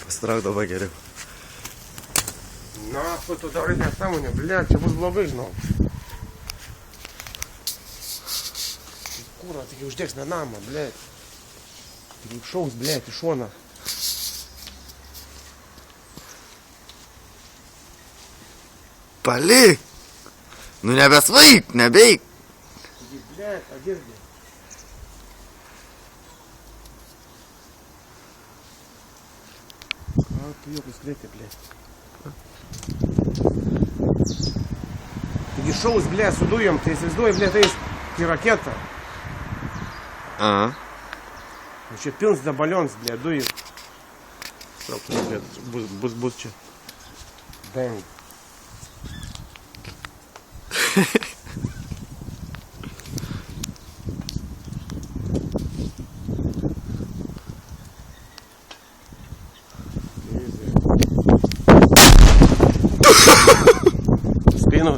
Pasitrauk dabar geriau. Nafui, tu darai nesąmonę, blėt, čia bus blogai, žinau. Kūra, tik uždegs ne namą, blėt. Tik šaus, blėt, iš šoną. Palik! Nu nebesvaik, nebeik! Taigi, blėt, agirdi. Ką tu jokus klėti, blėt. Taigi šaus, blėt, su dujom, tai įsivaizduoji, blėt, tai į raketą. Aha. Nu čia pilns dabalions, blėt, dujų. Trauk, blėt, bus čia. Bang. Spino